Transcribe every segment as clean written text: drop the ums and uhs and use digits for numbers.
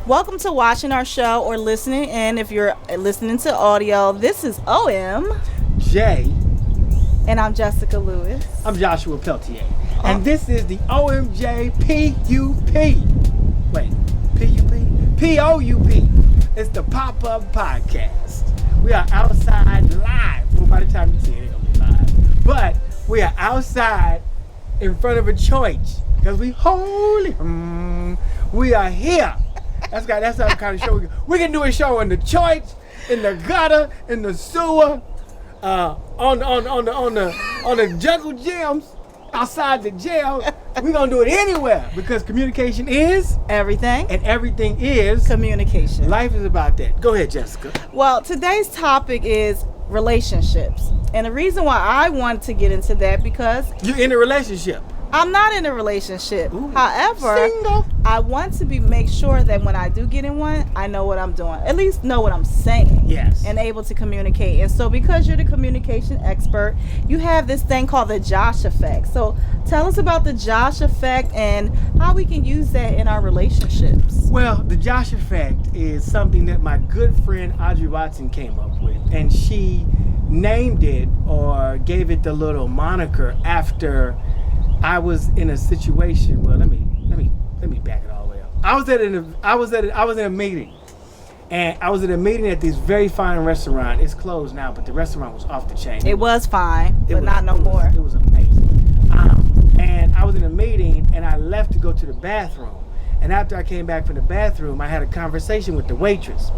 Welcome to watching our show or listening in. If you're listening to audio, this is OMJJ. And I'm Jessica Lewis. I'm Joshua Peltier. And this is the OMJ PUP. Wait, PUP? POUP. It's the Pop-Up Podcast. We are outside live. Well, by the time you see it, it'll be live. But we are outside in front of a church because we holy. We are here. That's the kind of show we can do a show in the church, in the gutter, in the sewer, on the jungle gyms, outside the jail. We're gonna do it anywhere because communication is everything, and everything is communication. Life is about that. Go ahead, Jessica. Well, today's topic is relationships, and the reason why I want to get into that because you're in a relationship. I'm not in a relationship. Ooh, however, single. I want to make sure that when I do get in one, I know what I'm doing. At least know what I'm saying. Yes. And able to communicate. And so because you're the communication expert, you have this thing called the Josh effect. So tell us about the Josh effect and how we can use that in our relationships. Well, the Josh effect is something that my good friend Audrey Watson came up with. And she named it or gave it the little moniker after I was in a situation. Well, let me back it all the way up. I was in a meeting, and I was at a meeting at this very fine restaurant. It's closed now, but the restaurant was off the chain. It was fine, but not no more. It was amazing. And I was in a meeting, and I left to go to the bathroom. And after I came back from the bathroom, I had a conversation with the waitress.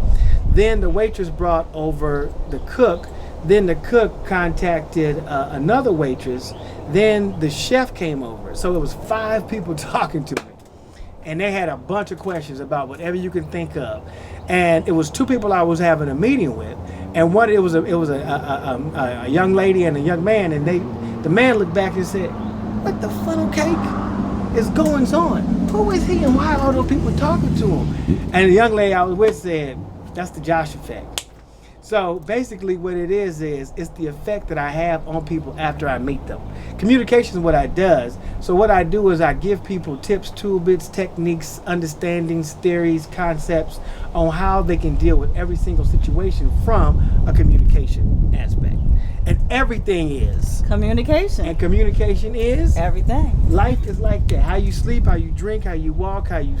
Then the waitress brought over the cook. Then the cook contacted another waitress. Then the chef came over. So it was 5 people talking to me. And they had a bunch of questions about whatever you can think of. And it was 2 people I was having a meeting with. And it was a young lady and a young man. And the man looked back and said, "What the funnel cake is going on? Who is he and why are all those people talking to him?" And the young lady I was with said, "That's the Josh effect." So basically what it is it's the effect that I have on people after I meet them. Communication is what I does. So what I do is I give people tips, toolbits, techniques, understandings, theories, concepts on how they can deal with every single situation from a communication aspect. And everything is Communication. And communication is everything. Life is like that. How you sleep, how you drink, how you walk, how you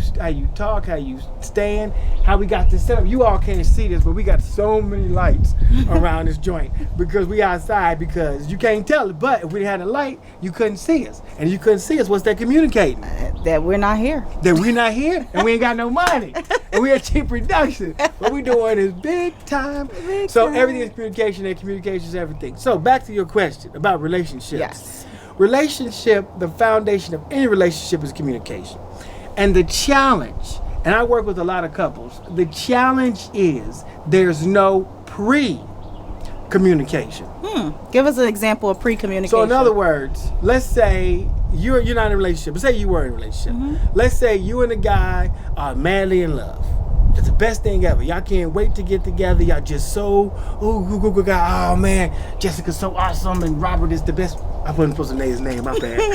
talk, how you stand, how we got this set up. You all can't see this, but we got so many lights around this joint because we outside because you can't tell it. But if we had a light, you couldn't see us. And if you couldn't see us, what's that communicating? That we're not here. That we're not here and we ain't got no money. And we are cheap production. What we doing is big time. Everything is communication and communication is everything. So back to your question about relationships. Yes. Relationship, the foundation of any relationship is communication. And the challenge, and I work with a lot of couples, the challenge is there's no pre-communication. Give us an example of pre-communication. So in other words, let's say you're not in a relationship. Let's say you were in a relationship. Let's say you and a guy are madly in love. It's the best thing ever. Y'all can't wait to get together. Y'all just so, oh man, Jessica's so awesome and Robert is the best. I wasn't supposed to name his name, my bad.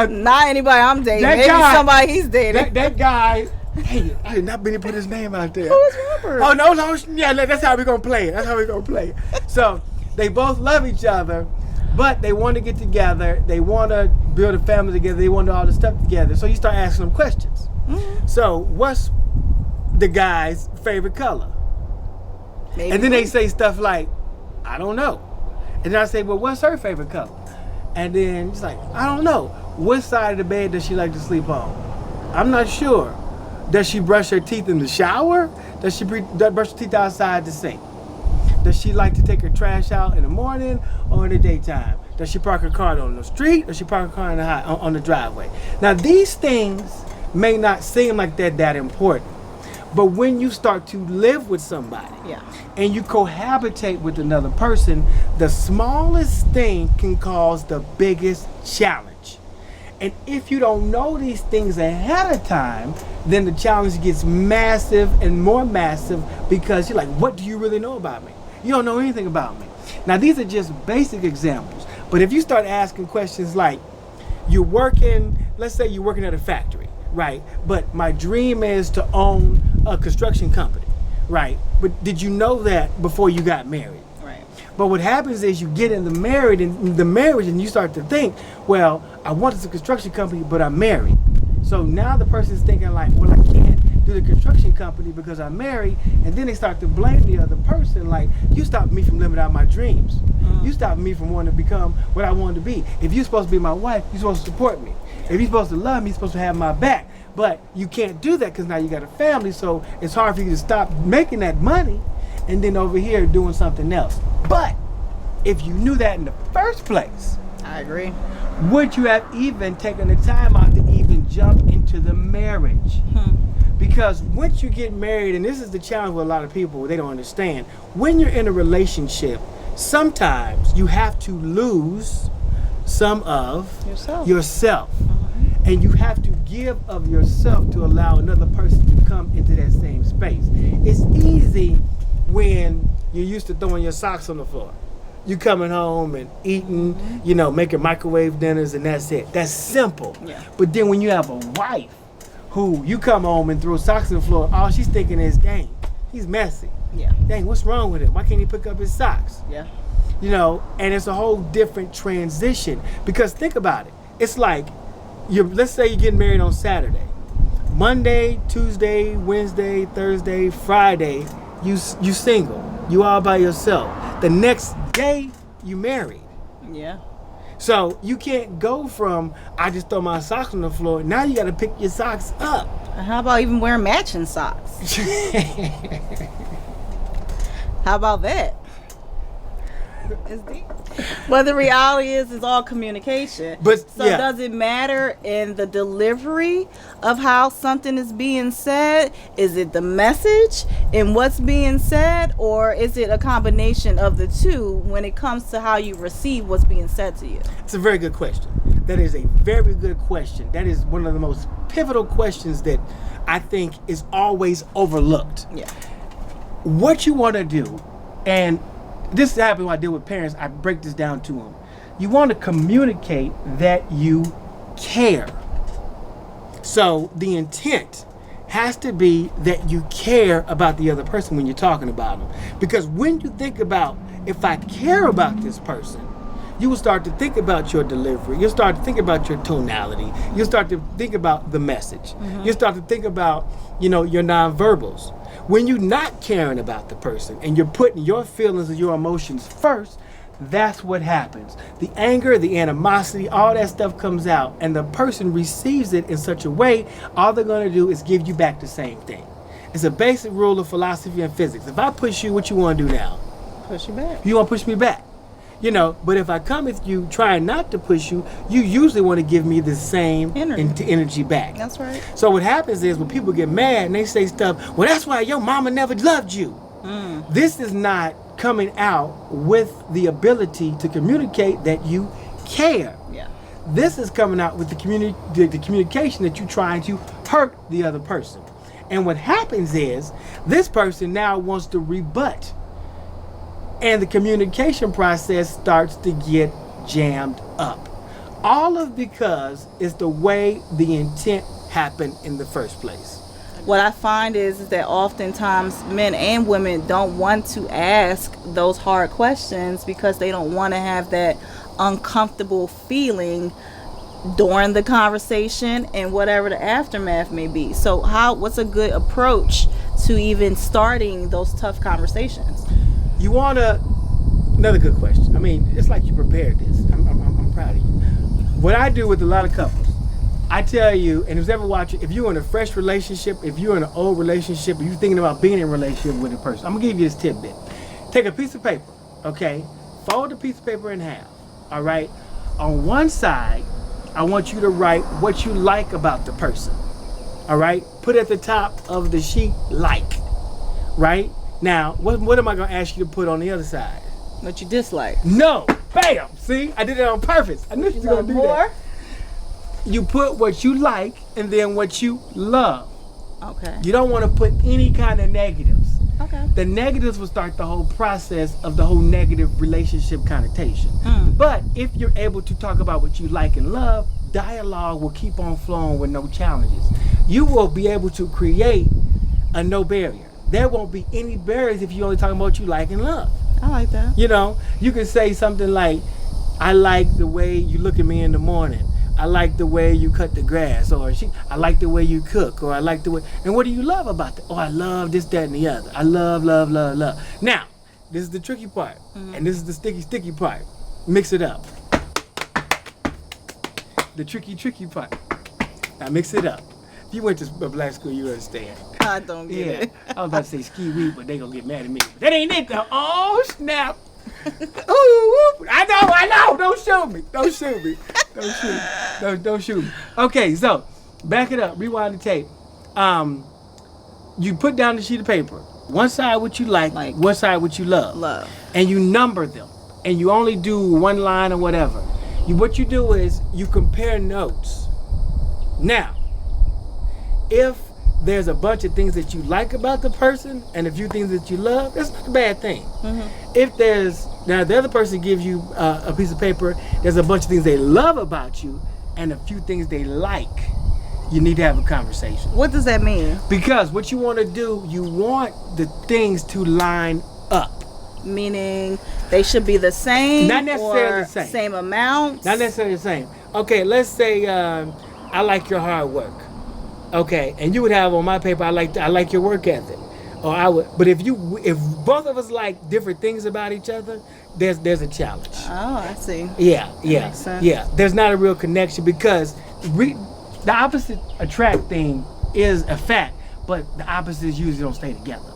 Not anybody I'm dating. Maybe somebody he's dating. That guy, hey, I did not mean to put his name out there. Who is Robert? Oh, no, yeah, that's how we're going to play it. So they both love each other, but they want to get together. They want to build a family together. They want to do all this stuff together. So you start asking them questions. So what's the guy's favorite color? Maybe. And then they say stuff like, I don't know. And then I say, well, what's her favorite color? And then it's like, I don't know. What side of the bed does she like to sleep on? I'm not sure. Does she brush her teeth in the shower? Does she brush her teeth outside the sink? Does she like to take her trash out in the morning or in the daytime? Does she park her car on the street or does she park her car on the driveway? Now, these things may not seem like they're that important. But when you start to live with somebody and you cohabitate with another person, the smallest thing can cause the biggest challenge. And if you don't know these things ahead of time, then the challenge gets massive and more massive because you're like, what do you really know about me? You don't know anything about me. Now, these are just basic examples. But if you start asking questions like, let's say you're working at a factory. right? But my dream is to own a construction company, right? But did you know that before you got married? Right. But what happens is you get in the marriage and you start to think, well, I want this construction company, but I'm married. So now the person's thinking like, well, I can't do the construction company because I'm married, and then they start to blame the other person like, you stopped me from living out my dreams. You stopped me from wanting to become what I wanted to be. If you're supposed to be my wife, you're supposed to support me. If you're supposed to love me, you're supposed to have my back. But you can't do that because now you got a family, so it's hard for you to stop making that money and then over here doing something else. But if you knew that in the first place, I agree. would you have even taken the time out to even jump into the marriage? Because once you get married, and this is the challenge with a lot of people, they don't understand, when you're in a relationship, sometimes you have to lose some of yourself. And you have to give of yourself to allow another person to come into that same space. It's easy when you're used to throwing your socks on the floor. You coming home and eating, you know, making microwave dinners, and that's it. That's simple. Yeah. But then when you have a wife who you come home and throw socks on the floor, all she's thinking is, dang, he's messy. Yeah. Dang, what's wrong with him? Why can't he pick up his socks? Yeah. You know, and it's a whole different transition. Because think about it. It's like, let's say you're getting married on Saturday. Monday, Tuesday, Wednesday, Thursday, Friday, you single. You all by yourself. The next day, you married. Yeah. So you can't go from, I just throw my socks on the floor. Now you got to pick your socks up. And how about even wearing matching socks? How about that? It's deep. But the reality is, it's all communication. But so does it matter in the delivery of how something is being said? Is it the message and what's being said, or is it a combination of the two when it comes to how you receive what's being said to you? It's a very good question. That is a very good question. That is one of the most pivotal questions that I think is always overlooked. Yeah. What you want to do, and this happens when I deal with parents, I break this down to them. You want to communicate that you care. So the intent has to be that you care about the other person when you're talking about them. Because when you think about, if I care about this person, you will start to think about your delivery. You'll start to think about your tonality. You'll start to think about the message. You'll start to think about, you know, your nonverbals. When you're not caring about the person and you're putting your feelings and your emotions first, that's what happens. The anger, the animosity, all that stuff comes out, and the person receives it in such a way, all they're going to do is give you back the same thing. It's a basic rule of philosophy and physics. If I push you, what you want to do now? Push you back. You want to push me back. You know, but if I come with you trying not to push you, you usually want to give me the same energy back. That's right. So what happens is when people get mad and they say stuff, well, that's why your mama never loved you. This is not coming out with the ability to communicate that you care. Yeah. This is coming out with the communication that you're trying to hurt the other person. And what happens is this person now wants to rebut. And the communication process starts to get jammed up. All of because it's the way the intent happened in the first place. What I find is that oftentimes men and women don't want to ask those hard questions because they don't want to have that uncomfortable feeling during the conversation and whatever the aftermath may be. So what's a good approach to even starting those tough conversations? You want to, another good question. I mean, it's like you prepared this. I'm proud of you. What I do with a lot of couples, I tell you, and who's ever watching, if you're in a fresh relationship, if you're in an old relationship, if you're thinking about being in a relationship with a person, I'm going to give you this tidbit. Take a piece of paper, okay? Fold the piece of paper in half, all right? On one side, I want you to write what you like about the person, all right? Put at the top of the sheet, like, right? Now, what am I going to ask you to put on the other side? What you dislike. No. Bam. See? I did it on purpose. I knew you were going to do that. You put what you like and then what you love. Okay. You don't want to put any kind of negatives. Okay. The negatives will start the whole process of the whole negative relationship connotation. But if you're able to talk about what you like and love, dialogue will keep on flowing with no challenges. You will be able to create a no barrier. There won't be any barriers if you're only talking about what you like and love. I like that. You know, you can say something like, I like the way you look at me in the morning. I like the way you cut the grass, or I like the way you cook, or I like the way, and what do you love about that? Oh, I love this, that, and the other. I love, love, love, love. Now, this is the tricky part, and this is the sticky part. Mix it up. The tricky part. Now mix it up. If you went to a black school, you understand. I don't get it. I was about to say ski weed, but they gonna get mad at me. That ain't it though. Oh, snap. Ooh, I know. Don't shoot me. Don't shoot me. Don't shoot me. Okay, so back it up. Rewind the tape. You put down the sheet of paper. One side what you like, one side what you love. And you number them. And you only do one line or whatever. What you do is you compare notes. Now, if there's a bunch of things that you like about the person and a few things that you love, that's not a bad thing. If now the other person gives you a piece of paper, there's a bunch of things they love about you and a few things they like, you need to have a conversation. What does that mean? Because what you want to do, you want the things to line up. Meaning they should be the same? Not necessarily or the same. Same amount? Not necessarily the same. Okay, let's say I like your hard work. Okay, and you would have on my paper, I like your work ethic, or I would. But if both of us like different things about each other, there's a challenge. Oh, I see. Yeah. Makes sense. Yeah. There's not a real connection because the opposite attract thing is a fact, but the opposites usually don't stay together.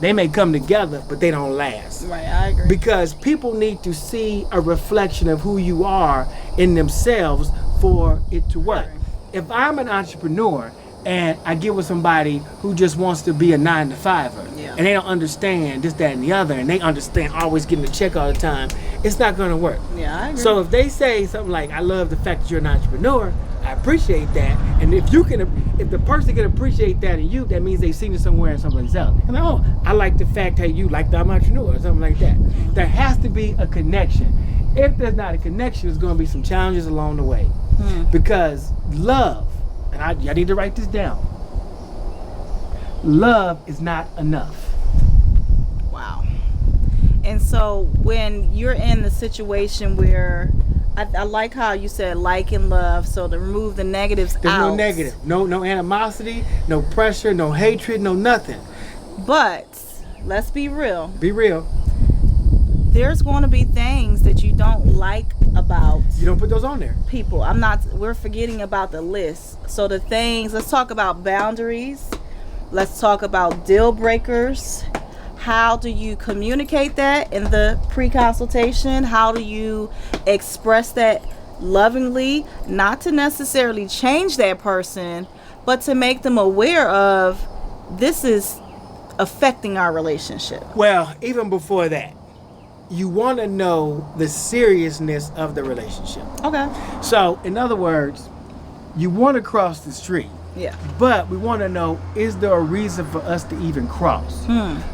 They may come together, but they don't last. Right, I agree. Because people need to see a reflection of who you are in themselves for it to work. Right. If I'm an entrepreneur and I get with somebody who just wants to be a 9-to-5er, and they don't understand this, that, and the other, and they understand always getting a check all the time, it's not going to work. Yeah, I agree. So if they say something like, I love the fact that you're an entrepreneur, I appreciate that. And if the person can appreciate that in you, that means they've seen it somewhere in somebody else. And oh, I like the fact that you like that I'm an entrepreneur, or something like that. There has to be a connection. If there's not a connection, there's going to be some challenges along the way. Because love, and I need to write this down, love is not enough. Wow. And so when you're in the situation where I like how you said like and love, so to remove the negatives There's out. no negative, no animosity, no pressure, no hatred, no nothing. But let's be real. Be real. There's going to be things that you don't like about You don't put those on there. people. We're forgetting about the list. So the things, let's talk about boundaries. Let's talk about deal breakers. How do you communicate that in the pre-consultation? How do you express that lovingly? Not to necessarily change that person, but to make them aware of this is affecting our relationship. Well, even before that, you want to know the seriousness of the relationship. Okay. So, in other words, you want to cross the street. Yeah. But we want to know, is there a reason for us to even cross?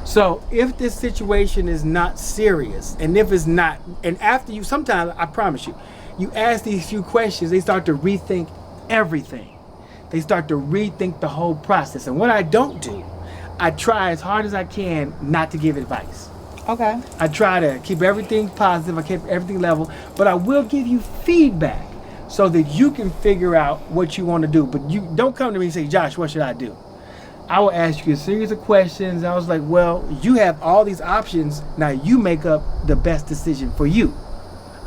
So if this situation is not serious, and if it's not, and after you, sometimes, I promise you, you ask these few questions, they start to rethink everything. They start to rethink the whole process. And what I don't do, I try as hard as I can not to give advice. Okay. I try to keep everything positive, I keep everything level, but I will give you feedback so that you can figure out what you want to do. But you don't come to me and say, Josh, what should I do? I will ask you a series of questions. I was like, well, you have all these options. Now you make up the best decision for you.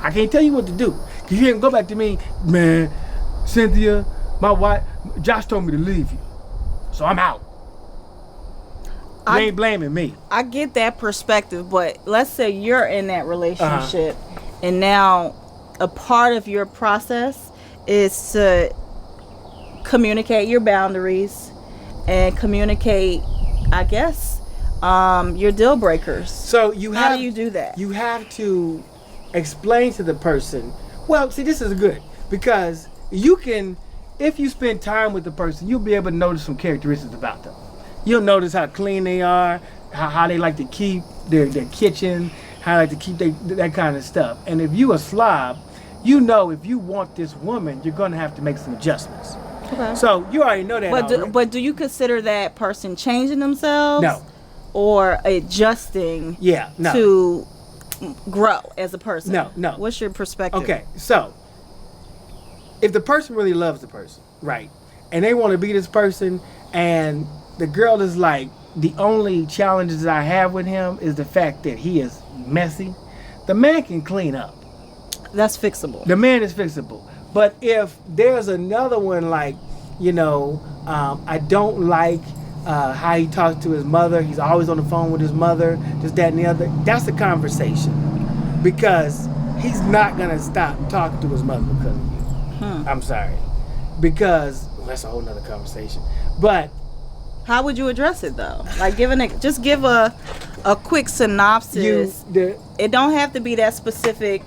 I can't tell you what to do. Because you can go back to me, man, Cynthia, my wife, Josh told me to leave you. So I'm out. You ain't blaming me. I get that perspective, but let's say you're in that relationship and now a part of your process is to communicate your boundaries and communicate, I guess, your deal breakers. So how do you do that? You have to explain to the person. Well, see, this is good because you can, if you spend time with the person, you'll be able to notice some characteristics about them. You'll notice how clean they are, how they like to keep their kitchen, how they like to keep that kind of stuff. And if you a slob, you know if you want this woman, you're going to have to make some adjustments. Okay. So you already know that. But do you consider that person changing themselves? No. Or adjusting no. to grow as a person? No. What's your perspective? Okay, so if the person really loves the person, right, and they want to be this person, and the girl is like, the only challenges I have with him is the fact that he is messy, the man can clean up. That's fixable. The man is fixable. But if there's another one, like, I don't like how he talks to his mother. He's always on the phone with his mother, this, that, and the other. That's a conversation. Because he's not going to stop talking to his mother because of you. I'm sorry. Because, that's a whole nother conversation. But how would you address it, though? Like, just give a quick synopsis. It don't have to be that specific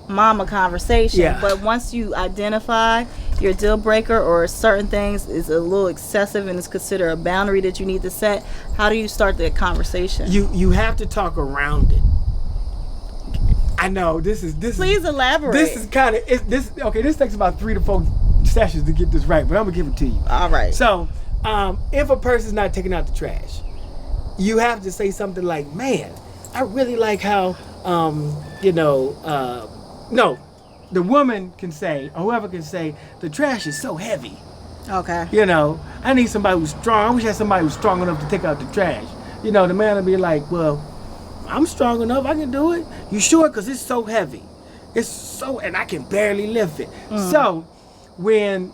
mama conversation. Yeah. But once you identify your deal breaker or certain things is a little excessive and is considered a boundary that you need to set, how do you start that conversation? You have to talk around it. I know this is Please elaborate. This is kind of this takes about 3 to 4 sessions to get this right, but I'm gonna give it to you. All right. So if a person's not taking out the trash, you have to say something like, man, I really like how no, the woman can say, or whoever can say, the trash is so heavy. Okay. I need somebody who's strong. I wish I had somebody who's strong enough to take out the trash. The man will be like, well, I'm strong enough. I can do it. You sure? Because it's so heavy. And I can barely lift it. So when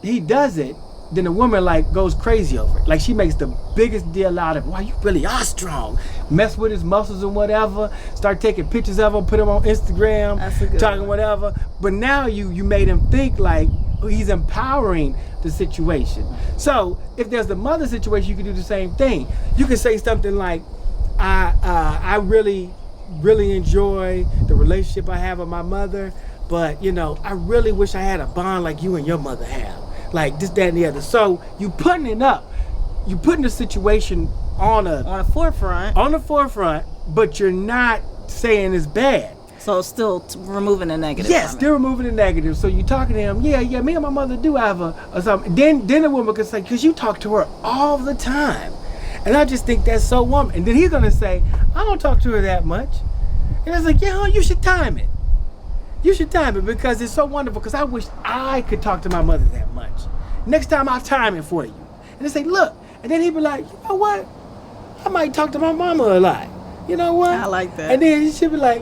he does it, then the woman goes crazy over it. Like, she makes the biggest deal out of it. Wow, you really are strong. Mess with his muscles and whatever. Start taking pictures of him, put them on Instagram, talking whatever. But now you made him think like he's empowering the situation. So if there's the mother situation, you can do the same thing. You can say something like, I really, really enjoy the relationship I have with my mother, but I really wish I had a bond like you and your mother have. Like this, that, and the other. So you putting it up. You putting the situation on the forefront, but you're not saying it's bad. So still removing the negative. Yes, still removing the negative. So you talking to him, yeah, me and my mother do have a something. Then the woman could say, because you talk to her all the time. And I just think that's so woman. And then he's gonna say, I don't talk to her that much. And it's like, yeah, you should time it. You should time it because it's so wonderful, because I wish I could talk to my mother that much. Next time I'll time it for you. And they say, look. And then he'd be like, you know what? I might talk to my mama a lot. You know what? I like that. And then he'd be like,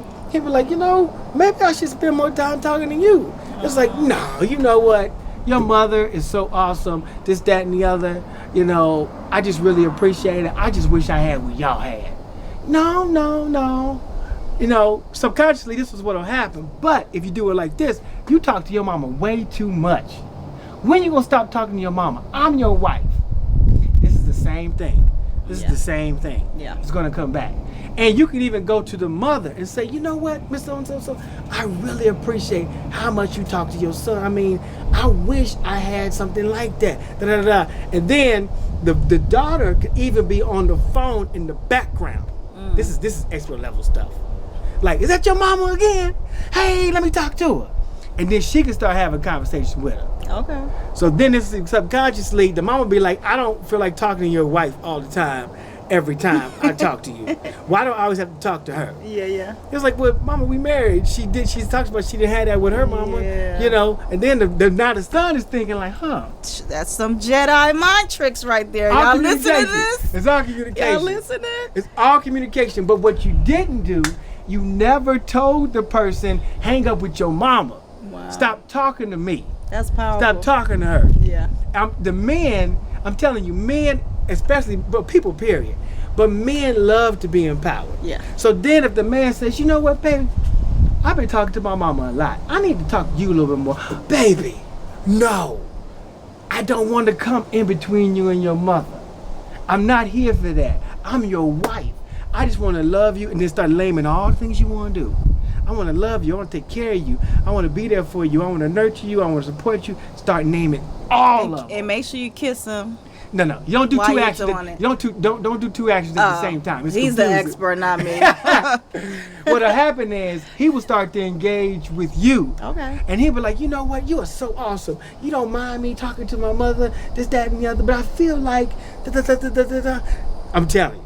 maybe I should spend more time talking to you. It's like, no, you know what? Your mother is so awesome. This, that, and the other. I just really appreciate it. I just wish I had what y'all had. No. Subconsciously, this is what'll happen. But if you do it like this, you talk to your mama way too much. When you gonna stop talking to your mama? I'm your wife. This is the same thing. This is the same thing. Yeah. It's gonna come back. And you can even go to the mother and say, you know what, Miss So-and-so, I really appreciate how much you talk to your son. I mean, I wish I had something like that. And then the daughter could even be on the phone in the background. This is expert level stuff. Like, is that your mama again? Hey, let me talk to her. And then she can start having a conversation with her. Okay. So then it's subconsciously, the mama be like, I don't feel like talking to your wife all the time, every time I talk to you. Why do I always have to talk to her? Yeah. It's like, well, mama, we married. She talks about she didn't have that with her mama. Yeah. And then now the son is thinking like, that's some Jedi mind tricks right there. Y'all listen to this? It's all communication. Y'all listening? It's all communication. But what you didn't do, you never told the person, hang up with your mama. Wow. Stop talking to me. That's powerful. Stop talking to her. Yeah. The men, I'm telling you, men, especially, but people, period. But men love to be empowered. Yeah. So then if the man says, you know what, baby, I've been talking to my mama a lot. I need to talk to you a little bit more. Baby, no. I don't want to come in between you and your mother. I'm not here for that. I'm your wife. I just want to love you, and then start naming all the things you want to do. I want to love you. I want to take care of you. I want to be there for you. I want to nurture you. I want to support you. Start naming all of them. And make sure you kiss him. No. You don't do Why two you actions. doing it? You don't do two actions at the same time. It's He's the confusing. expert, not me. What'll happen is he will start to engage with you. Okay. And he'll be like, you know what? You are so awesome. You don't mind me talking to my mother, this, that, and the other, but I feel like da. I'm telling you.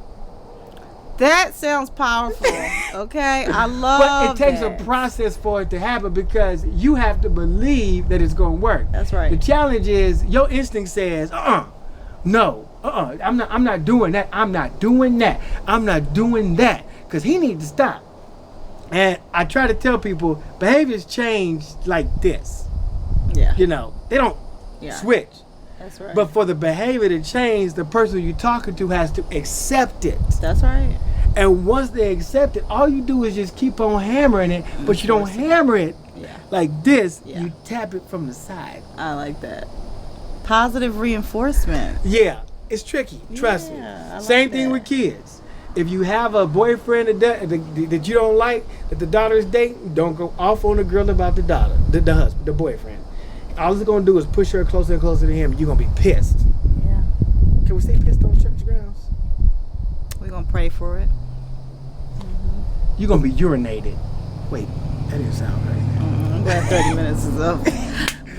That sounds powerful. Okay, I love. But it takes that. a process for it to happen because you have to believe that it's going to work. That's right. The challenge is your instinct says, no, I'm not doing that. I'm not doing that. I'm not doing that because he needs to stop. And I try to tell people behaviors change like this. Yeah. You know, they don't switch. That's right. But for the behavior to change, the person you're talking to has to accept it. That's right. And once they accept it, all you do is just keep on hammering it, but you don't hammer it like this. Yeah. You tap it from the side. I like that. Positive reinforcement. Yeah, it's tricky. Trust me. I like Same thing that. with kids. If you have a boyfriend that you don't like, that the daughter is dating, don't go off on the girl about the daughter, the husband, the boyfriend. All it's gonna do is push her closer and closer to him. And you're gonna be pissed. Yeah. Can we stay pissed on church grounds? We're gonna pray for it. You're gonna be urinated. Wait, that didn't sound right. I'm glad 30 minutes is up.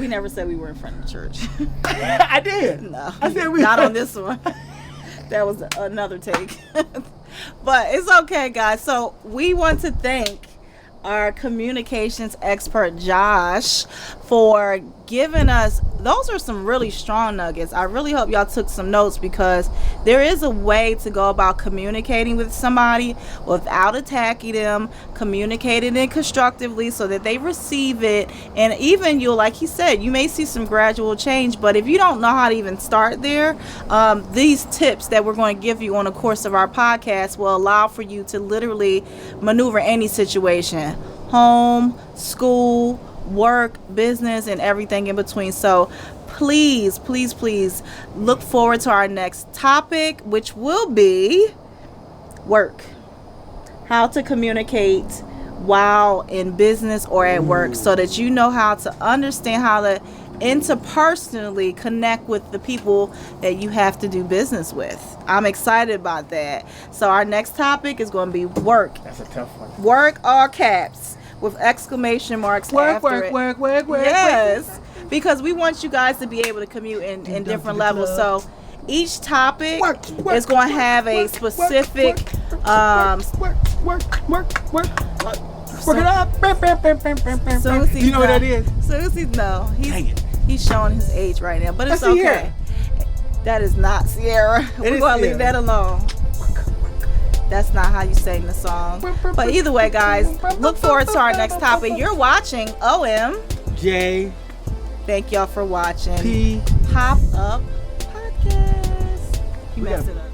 We never said we were in front of the church. I did. No, I said we not on this one. That was another take. But it's okay, guys. So we want to thank our communications expert Josh for giving us, those are some really strong nuggets. I really hope y'all took some notes because there is a way to go about communicating with somebody without attacking them, communicating it constructively so that they receive it. And even you'll, like he said, you may see some gradual change, but if you don't know how to even start there, these tips that we're going to give you on the course of our podcast will allow for you to literally maneuver any situation, home, school, work, business, and everything in between. So please look forward to our next topic, which will be work. How to communicate while in business or at work so that you know how to understand how to interpersonally connect with the people that you have to do business with. I'm excited about that. So our next topic is going to be work. That's a tough one. Work, all caps, with exclamation marks after it. Work. Yes, because we want you guys to be able to commute in different levels. So each topic is going to have a specific Work it up. You know what that is? He's showing his age right now, but it's That's okay. Sierra. That is not Sierra. We're going to leave that alone. That's not how you sing the song. But either way, guys, look forward to our next topic. You're watching OMJJ. Thank y'all for watching. Pop Up Podcast. You messed it up.